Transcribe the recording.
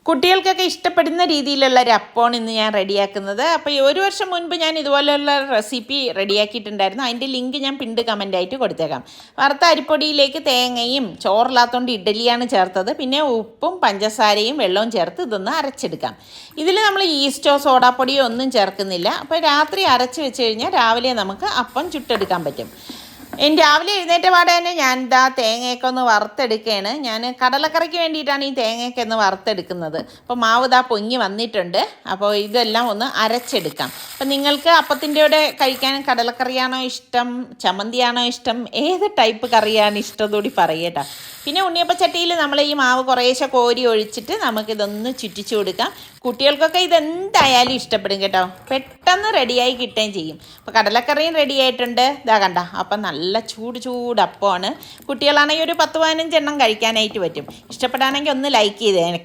കുട്ടികൾക്കൊക്കെ ഇഷ്ടപ്പെടുന്ന രീതിയിലുള്ള ഒരു അപ്പമാണ് ഇന്ന് ഞാൻ റെഡിയാക്കുന്നത്. അപ്പോൾ ഈ ഒരു വർഷം മുൻപ് ഞാൻ ഇതുപോലെയുള്ള റെസിപ്പി റെഡിയാക്കിയിട്ടുണ്ടായിരുന്നു. അതിൻ്റെ ലിങ്ക് ഞാൻ പിണ്ട് കമൻ്റായിട്ട് കൊടുത്തേക്കാം. വറുത്ത അരിപ്പൊടിയിലേക്ക് തേങ്ങയും ചോറില്ലാത്തതുകൊണ്ട് ഇഡ്ഡലിയാണ് ചേർത്തത്. പിന്നെ ഉപ്പും പഞ്ചസാരയും വെള്ളവും ചേർത്ത് ഇതൊന്ന് അരച്ചെടുക്കാം. ഇതിൽ നമ്മൾ ഈസ്റ്റോ സോഡാപ്പൊടിയോ ഒന്നും ചേർക്കുന്നില്ല. അപ്പോൾ രാത്രി അരച്ച് വെച്ച് കഴിഞ്ഞാൽ രാവിലെ നമുക്ക് അപ്പം ചുട്ടെടുക്കാൻ പറ്റും. രാവിലെ എഴുന്നേറ്റ പാടെ തന്നെ ഞാൻ തേങ്ങയൊക്കെ ഒന്ന് വറുത്തെടുക്കുകയാണ്. ഞാൻ കടലക്കറിക്ക് വേണ്ടിയിട്ടാണ് ഈ തേങ്ങയൊക്കെ ഒന്ന് വറുത്തെടുക്കുന്നത്. അപ്പോൾ മാവ് പൊങ്ങി വന്നിട്ടുണ്ട്. അപ്പോൾ ഇതെല്ലാം ഒന്ന് അരച്ചെടുക്കാം. അപ്പം നിങ്ങൾക്ക് അപ്പത്തിൻ്റെ കൂടെ കഴിക്കാൻ കടലക്കറിയാണോ ഇഷ്ടം, ചമ്മന്തിയാണോ ഇഷ്ടം, ഏത് ടൈപ്പ് കറിയാണ് ഇഷ്ടം കൂടി പറയട്ടോ. പിന്നെ ഉണ്ണിയപ്പച്ചട്ടിയിൽ നമ്മൾ ഈ മാവ് കുറേശ്ശെ കോരി ഒഴിച്ചിട്ട് നമുക്കിതൊന്ന് ചുറ്റിച്ചു കൊടുക്കാം. കുട്ടികൾക്കൊക്കെ ഇതെന്തായാലും ഇഷ്ടപ്പെടും കേട്ടോ. പെട്ടെന്ന് റെഡിയായി കിട്ടുകയും ചെയ്യും. അപ്പോൾ കടലക്കറിയും റെഡി ആയിട്ടുണ്ട്. ഇതാ കണ്ട, അപ്പം നല്ല ചൂടപ്പമാണ്. കുട്ടികളാണെങ്കിൽ ഒരു 10-15 എണ്ണം കഴിക്കാനായിട്ട് പറ്റും. ഇഷ്ടപ്പെടാണെങ്കിൽ ഒന്ന് ലൈക്ക് ചെയ്തേക്കണേ.